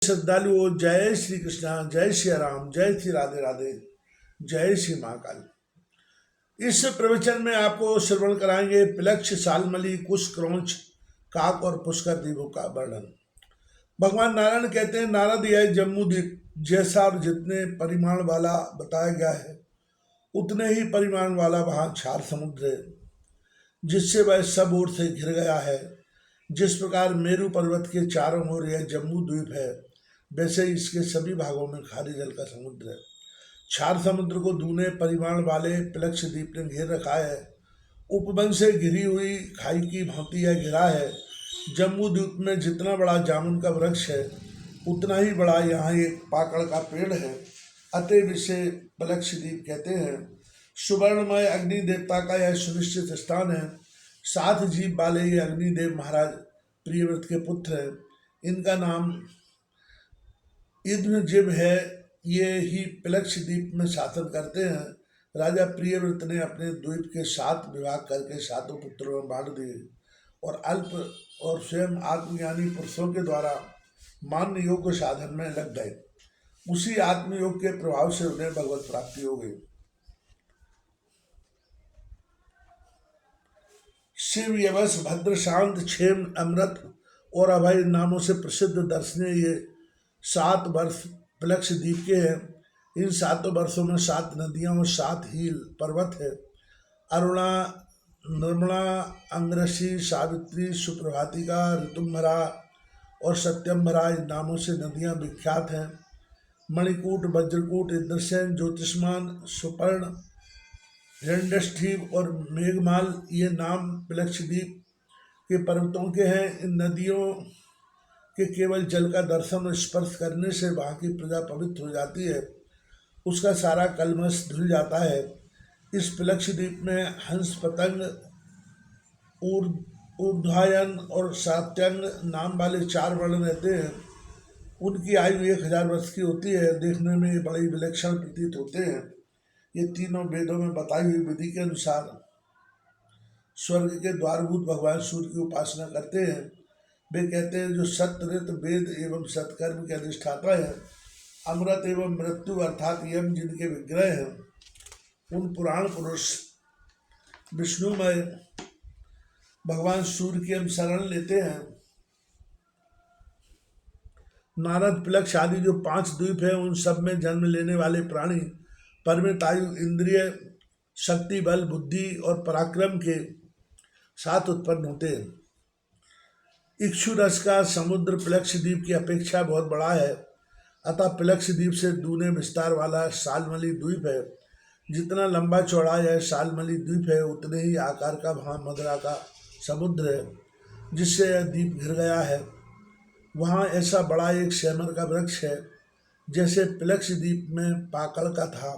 श्रद्धालुओं, जय श्री कृष्णा, जय श्री राम, जय श्री राधे राधे, जय श्री महाकाल। इस प्रवचन में आपको श्रवण कराएंगे पिलक्ष, सालमली, कुश, क्रौंच, काक और पुष्कर द्वीपों का वर्णन। भगवान नारायण कहते हैं, नारद यह जम्मू द्वीप जैसा और जितने परिमाण वाला बताया गया है उतने ही परिमाण वाला वहाँ क्षार समुद्र है, जिससे वह सब ओर से घिर गया है। जिस प्रकार मेरू पर्वत के चारों ओर यह जम्मू द्वीप है, वैसे ही इसके सभी भागों में खारी जल का समुद्र है। क्षार समुद्र को दूने परिमाण वाले पिलक्ष द्वीप ने घेर रखा है। उपवन से घिरी हुई खाई की भांति यह घिरा है। जम्मू द्वीप में जितना बड़ा जामुन का वृक्ष है उतना ही बड़ा यहाँ एक पाकड़ का पेड़ है, अतएव इसे पिलक्ष द्वीप कहते हैं। सुवर्णमय अग्नि देवता का यह सुनिश्चित स्थान है। 7 जीव वाले ये अग्निदेव महाराज प्रियव्रत के पुत्र हैं। इनका नाम इद्मजिब है। ये ही पिलक्ष द्वीप में शासन करते हैं। राजा प्रियव्रत ने अपने द्वीप के 7 विभाग करके 7 पुत्रों में बांट दिए और अल्प और स्वयं आत्मज्ञानी पुरुषों के द्वारा मान्य योग साधन में लग गए। उसी आत्मयोग के प्रभाव से उन्हें भगवत प्राप्ति हो गई। शिव, यवस, भद्र, शांत, क्षेम, अमृत और अभय नामों से प्रसिद्ध दर्शनीय ये 7 वर्ष पिलक्ष द्वीप के हैं। इन 7 वर्षों में 7 नदियां और 7 हील पर्वत है। अरुणा, निर्मला, अंग्रसी, सावित्री, सुप्रभातिका, ऋतुम्भरा और सत्यम्भरा इन नामों से नदियां विख्यात हैं। मणिकूट, वज्रकूट, इंद्रसेन, ज्योतिष्मान, सुपर्ण, हिरण्यष्ठिव और मेघमाल ये नाम पिलक्ष द्वीप के पर्वतों के हैं। इन नदियों के केवल जल का दर्शन और स्पर्श करने से वहाँ की प्रजा पवित्र हो जाती है, उसका सारा कलमश धुल जाता है। इस पिलक्ष द्वीप में हंस, पतंग, ऊर्ध्वायन और सात्यंग नाम वाले 4 वर्ण रहते हैं। उनकी आयु 1000 वर्ष की होती है। देखने में ये बड़े विलक्षण प्रतीत होते हैं। ये तीनों वेदों में बताई हुई विधि के अनुसार स्वर्ग के द्वारभूत भगवान सूर्य की उपासना करते हैं। वे कहते हैं, जो सत्य, वेद एवं सत्कर्म के अधिष्ठाता है, अमृत एवं मृत्यु अर्थात यम जिनके विग्रह हैं, उन पुराण पुरुष विष्णुमय भगवान सूर्य की हम शरण लेते हैं। नारद, पिलक्ष आदि जो 5 द्वीप हैं उन सब में जन्म लेने वाले प्राणी परिमित आयु, इंद्रिय शक्ति, बल, बुद्धि और पराक्रम के साथ उत्पन्न होते हैं। इक्षु रस का समुद्र पिलक्ष द्वीप की अपेक्षा बहुत बड़ा है, अतः पिलक्ष द्वीप से दूने विस्तार वाला सालमली द्वीप है। जितना लंबा चौड़ा यह सालमली द्वीप है उतने ही आकार का वहाँ मदरा का समुद्र है, जिससे यह द्वीप घिर गया है। वहाँ ऐसा बड़ा एक सेमर का वृक्ष है जैसे पिलक्ष द्वीप में पाकड़ का था।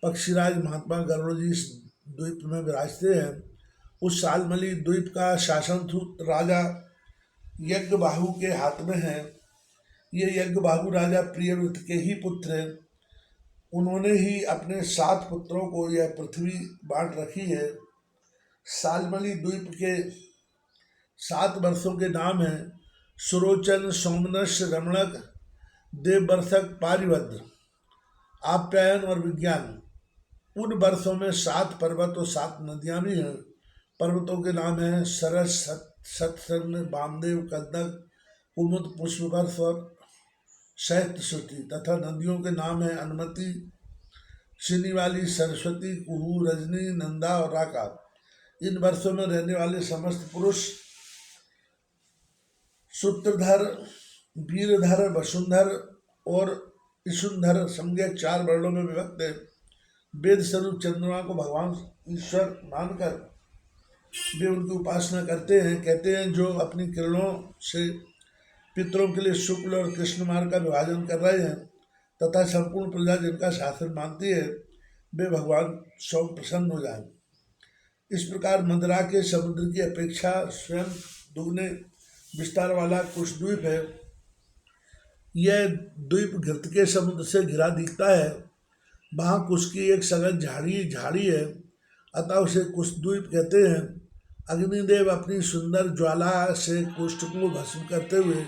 पक्षीराज महात्मा गरुड़ जी इस द्वीप में विराजते हैं। उस सालमली द्वीप का शासन सूत्र राजा यज्ञबाहु के हाथ में है। ये यज्ञबाहु राजा प्रियव्रत के ही पुत्र हैं। उन्होंने ही अपने 7 पुत्रों को यह पृथ्वी बांट रखी है। सालमली द्वीप के 7 वर्षों के नाम हैं सुरोचन, सोमनस, रमणक, देववर्षक, पारिवद्र, आप्यायन और विज्ञान। उन वर्षों में 7 पर्वत और 7 नदियां भी हैं। पर्वतों के नाम हैं सरस, सत्संग, वामदेव, कंदक, कुमुद, पुष्पवर्ष और शैत्यश्रुति। तथा नदियों के नाम हैं अनुमति, सिनीवाली, सरस्वती, कुहू, रजनी, नंदा और राका। इन वर्षों में रहने वाले समस्त पुरुष सूत्रधर, वीरधर, वसुंधर और ईशुंधर सम्यक 4 वर्णों में विभक्त है। वेद स्वरूप चंद्रमा को भगवान ईश्वर मानकर वे उनकी उपासना करते हैं। कहते हैं, जो अपनी किरणों से पितरों के लिए शुक्ल और कृष्ण मार्ग का विभाजन कर रहे हैं तथा संपूर्ण प्रजा जिनका शासन मानती है, वे भगवान स्वयं प्रसन्न हो जाएं। इस प्रकार मदरा के समुद्र की अपेक्षा स्वयं दुगने विस्तार वाला कुश द्वीप है। यह द्वीप घृत के समुद्र से घिरा दिखता है। वहाँ कुश की एक सघन झाड़ी है, अतः उसे कुश द्वीप कहते हैं। अग्निदेव अपनी सुंदर ज्वाला से कुष्ठ को भस्म करते हुए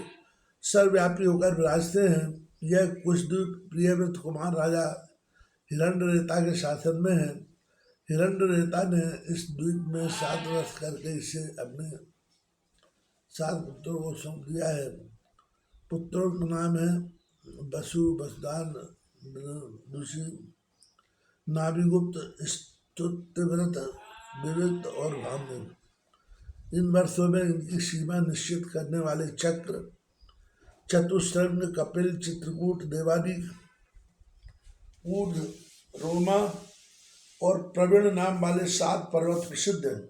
सर्वव्यापी होकर विराजते हैं। यह कुशद्वीप प्रियव्रत कुमार राजा हिरण्यरेता के शासन में है। हिरण्यरेता ने इस द्वीप में 7 वर्ष करके इसे अपने 7 पुत्रों को सौंप दिया है। पुत्रों का नाम है वसु, वसुदान, ऋषि, नाभिगुप्त, स्तुत्यव्रत, विविध और भानु। इन वर्षों में इनकी सीमा निश्चित करने वाले चक्र, चतुष्रंग, कपिल, चित्रकूट, देवादिक, ऊर्ध, रोमा और प्रवीण नाम वाले 7 पर्वत प्रसिद्ध हैं।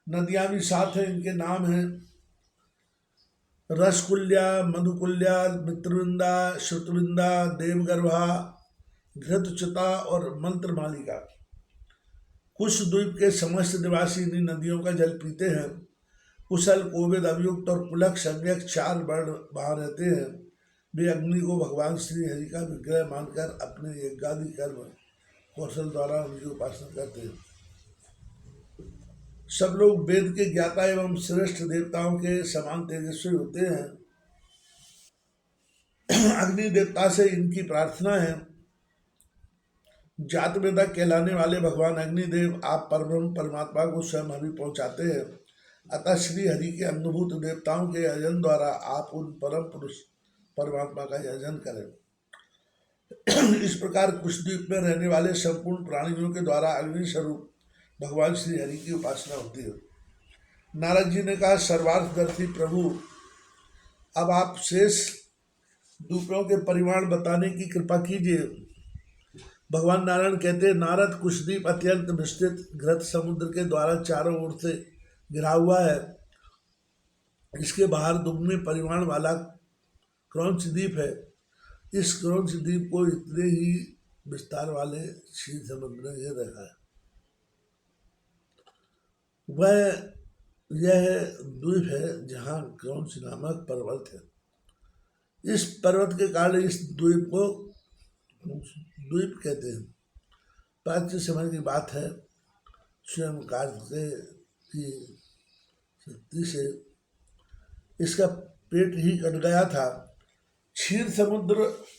नदियां भी 7 हैं। इनके नाम हैं रसकुल्या, मधुकुल्या, मित्रविंदा, श्रुतविंदा, देवगर्भा, घृतच्युता और मंत्रमालिका। कुश द्वीप के समस्त निवासी इन्हीं नदियों का जल पीते हैं। कुशल, कोविद, अभियुक्त और कुलक सम्यक 4 वर्ण वहां रहते हैं। वे अग्नि को भगवान श्री हरि का विग्रह मानकर अपने यज्ञादि कर्म कौशल द्वारा उनकी उपासना करते हैं। सब लोग वेद के ज्ञाता एवं श्रेष्ठ देवताओं के समान तेजस्वी होते हैं। अग्नि देवता से इनकी प्रार्थना है। जातवेदा कहलाने वाले भगवान अग्निदेव आप परब्रह्म परमात्मा को स्वयं हरि पहुंचाते हैं। अतः श्री हरि के अंगभूत देवताओं के यजन द्वारा आप उन परम पुरुष परमात्मा का यजन करें। इस प्रकार कुशद्वीप में रहने वाले संपूर्ण प्राणियों के द्वारा अग्नि स्वरूप भगवान श्री हरि की उपासना होती है। नारद जी ने कहा, सर्वार्थदर्शी प्रभु, अब आप शेष द्वीपों के परिमाण बताने की कृपा कीजिए। भगवान नारायण कहते हैं, नारद, कुशद्वीप अत्यंत विस्तृत घृत समुद्र के द्वारा चारों ओर से घिरा हुआ है। इसके बाहर दुगने परिमाण वाला क्रौंच द्वीप है। इस क्रौंच द्वीप को इतने ही विस्तार वाले क्षीर समुद्र ने घेर रखा है। वह यह द्वीप है जहाँ क्रौंच नामक पर्वत है। इस पर्वत के कारण इस द्वीप को द्वीप कहते हैं। प्राचीन समय की बात है, स्वयं कार्तिकेय की शक्ति से इसका पेट ही कट गया था। क्षीर समुद्र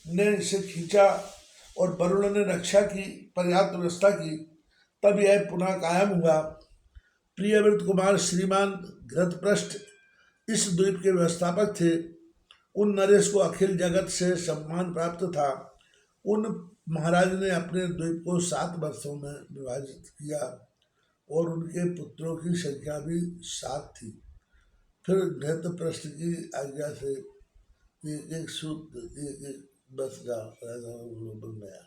ने इसे खींचा और वरुण ने रक्षा की, पर्याप्त व्यवस्था की, तब यह पुनः कायम हुआ। प्रियव्रत कुमार श्रीमान घृतपृष्ठ इस द्वीप के व्यवस्थापक थे। उन नरेश को अखिल जगत से सम्मान प्राप्त था। उन महाराज ने अपने द्वीप को 7 वर्षों में विभाजित किया और उनके पुत्रों की संख्या भी 7 थी। फिर घृतपृष्ठ की आज्ञा से एक सूत्र एक वर्ष का बन गया।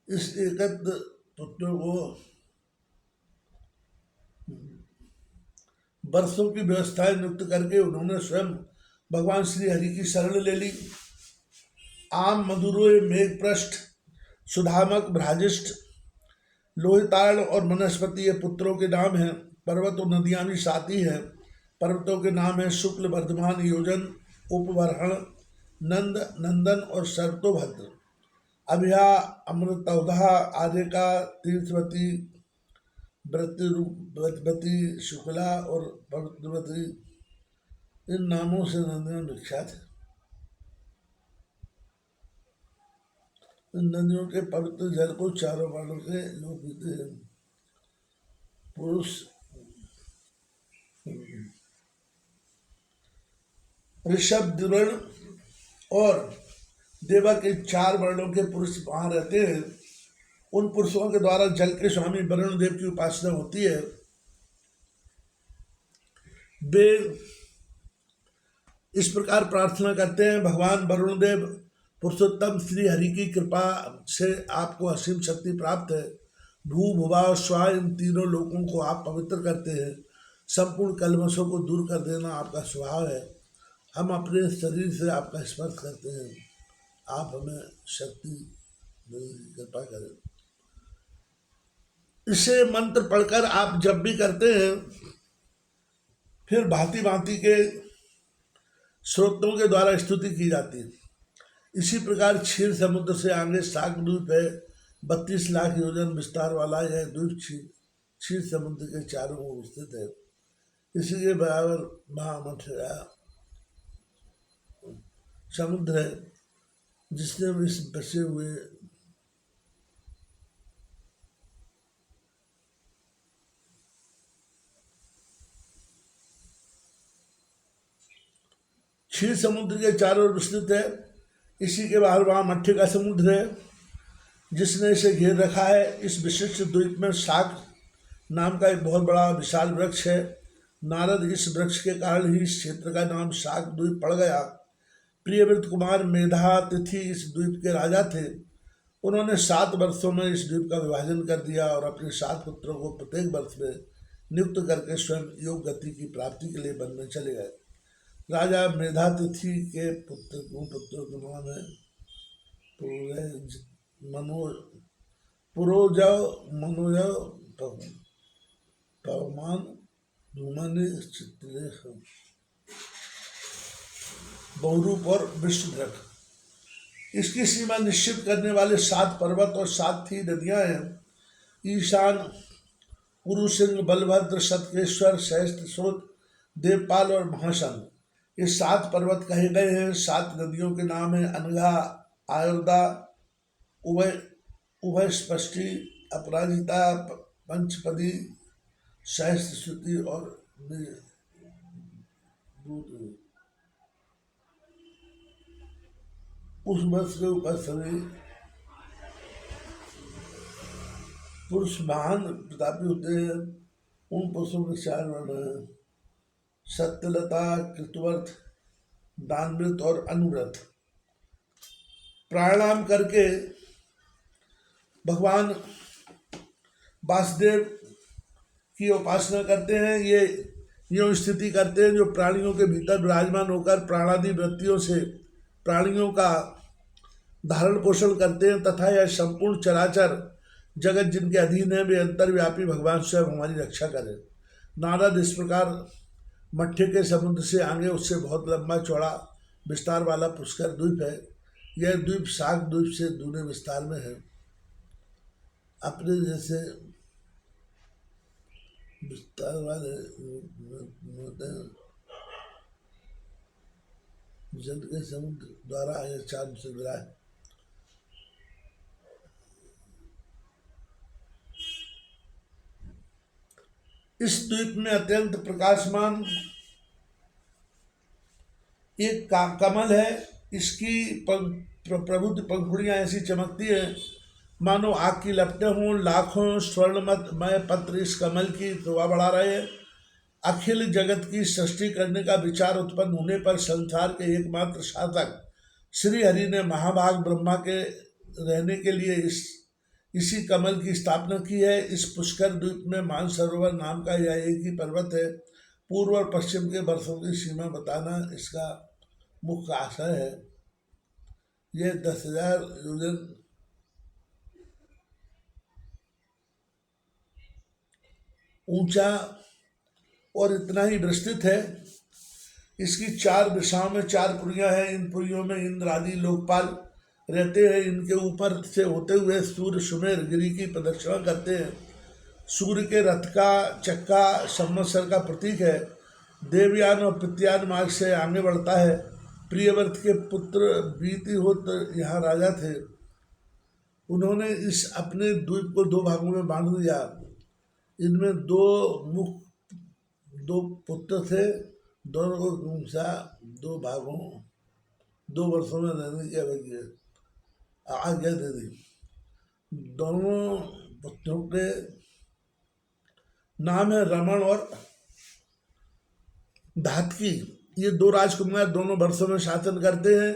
इस एकत्र पुत्रों को वर्षों की व्यवस्थाएं नियुक्त करके उन्होंने स्वयं भगवान श्री हरि की शरण ले ली। आम, मधुरोय, मेघपृष्ठ, सुधामक, भ्राजिष्ठ, लोहिताड़ और वनस्पति ये पुत्रों के नाम हैं। पर्वत और नदियां भी 7 ही हैं। पर्वतों के नाम हैं शुक्ल, वर्धमान, योजन, उपवरहण, नंद, नंदन और सर्तोभद्र। अभिया, अमृतौधा, आर्यका, तीर्थवती, व्रतवती, शुक्ला और पवित्रवती, इन नामों से नदियां विख्यात है। इन नदियों के पवित्र जल को चारों वर्णों के लोग पीते हैं। पुरुष, ऋषभ, द्विवर्ण और देवा के 4 वर्णों के पुरुष वहां रहते हैं। उन पुरुषों के द्वारा जल के स्वामी वरुण देव की उपासना होती है। वे इस प्रकार प्रार्थना करते हैं, भगवान वरुण देव, पुरुषोत्तम श्री हरि की कृपा से आपको असीम शक्ति प्राप्त है। भू, भुवा और स्वा इन तीनों लोगों को आप पवित्र करते हैं। संपूर्ण कलमशों को दूर कर देना आपका स्वभाव है। हम अपने शरीर से आपका स्पर्श करते हैं। आप हमें शक्ति कृपा करें। इसे मंत्र पढ़कर आप जब भी करते हैं, फिर भांति भांति के स्रोतों के द्वारा स्तुति की जाती है। इसी प्रकार क्षीर समुद्र से आगे शाक द्वीप है। 32 लाख योजन विस्तार वाला यह द्वीप क्षीर समुद्र के चारों ओर स्थित है। इसी के बराबर महामठ है। समुद्र है जिसने इस बसे हुए क्षीर समुद्र के चारों ओर विस्तृत है। इसी के बाहर वहाँ मट्ठे का समुद्र है जिसने इसे घेर रखा है। इस विशिष्ट द्वीप में शाक नाम का एक बहुत बड़ा विशाल वृक्ष है। नारद इस वृक्ष के कारण ही इस क्षेत्र का नाम शाक द्वीप पड़ गया। प्रियव्रत कुमार मेधातिथि इस द्वीप के राजा थे। उन्होंने 7 वर्षों में इस द्वीप का विभाजन कर दिया और अपने 7 पुत्रों को प्रत्येक वर्ष में नियुक्त करके स्वयं योग गति की प्राप्ति के लिए वन में चले गए। राजा मेधातिथि के पुत्रों के नाम है पुरोजव, मनोजव, पवमान, धूमनि, चित्रलेख, बहुरूप और विष्णुध्वज। इसकी सीमा निश्चित करने वाले 7 पर्वत और 7 ही नदियां हैं। ईशान, पुरुसिंह, बलभद्र, सतकेश्वर, सहस्त्रसूत, देवपाल और महासन ये 7 पर्वत कहे गए हैं। 7 नदियों के नाम है अनघा, आयुर्दा, उभयस्पष्टि, अपराजिता, पंचपदी, सहस्त्रश्रुति और उस वर्ष के ऊपर सभी पुरुष महान प्रतापी होते हैं। उन पुरुषों में 4 वर्ण हैं: सत्यलता, कृतवर्थ, दानव्रत और अनुव्रत। प्राणायाम करके भगवान वासुदेव की उपासना करते हैं। ये यूँ स्थिति करते हैं जो प्राणियों के भीतर विराजमान होकर प्राणादि वृत्तियों से प्राणियों का धारण पोषण करते हैं तथा यह संपूर्ण चराचर जगत जिनके अधीन है वे अंतर्व्यापी भगवान स्वयं हमारी रक्षा करें। नारद इस प्रकार मट्ठे के समुद्र से आगे उससे बहुत लंबा चौड़ा विस्तार वाला पुष्कर द्वीप है। यह द्वीप शाक द्वीप से दूने विस्तार में है। अपने जैसे विस्तार वाले जल के समुद्र द्वारा यह चांद से गिरा है। इस द्वीप में अत्यंत प्रकाशमान एक कमल है। इसकी प्रबुद्ध पंखुड़ियां ऐसी चमकती है मानो आग की लपटें हों। लाखों स्वर्णमय पत्र इस कमल की शोभा बढ़ा रहे हैं। अखिल जगत की सृष्टि करने का विचार उत्पन्न होने पर संसार के एकमात्र शासक श्री हरि ने महाभाग ब्रह्मा के रहने के लिए इसी कमल की स्थापना की है। इस पुष्कर द्वीप में मानसरोवर नाम का यह एक ही पर्वत है। पूर्व और पश्चिम के वर्षों की सीमा बताना इसका मुख्य आशय है। यह 10,000 योजन ऊंचा और इतना ही विस्तृत है। इसकी 4 दिशाओं में 4 पुरियां हैं। इन पुरियों में इंद्र आदि लोकपाल रहते हैं। इनके ऊपर से होते हुए सूर्य सुमेर गिरी की प्रदक्षिणा करते हैं। सूर्य के रथ का चक्का संवत्सर का प्रतीक है। देवयान और पितृयान मार्ग से आगे बढ़ता है। प्रियव्रत के पुत्र बीतिहोत्र यहाँ राजा थे। उन्होंने इस अपने द्वीप को 2 भागों में बांट दिया। इनमें 2 पुत्र थे। दोनों को क्रमशः 2 भागों 2 वर्षों में रहने की आज्ञा दे दी। दोनों पुत्रों के नाम है रमण और धातकी। ये 2 राजकुमार दोनों वर्षों में शासन करते हैं।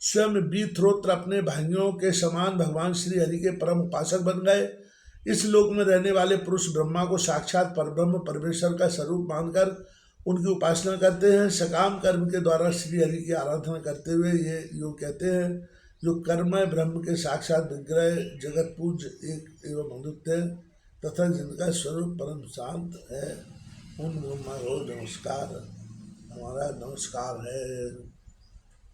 स्वयं बीथ्रोत्र अपने भाइयों के समान भगवान श्री हरि के परम उपासक बन गए। इस लोक में रहने वाले पुरुष ब्रह्मा को साक्षात परब्रह्म परमेश्वर का स्वरूप मानकर उनकी उपासना करते हैं। सकाम कर्म के द्वारा श्री हरि की आराधना करते हुए ये योग कहते हैं जो कर्मय ब्रह्म के साक्षात विग्रह जगत पूज्य एक एवं अद्वितीय तथा जिनका स्वरूप परम शांत है उन ब्रह्मा को नमस्कार। हमारा नमस्कार है।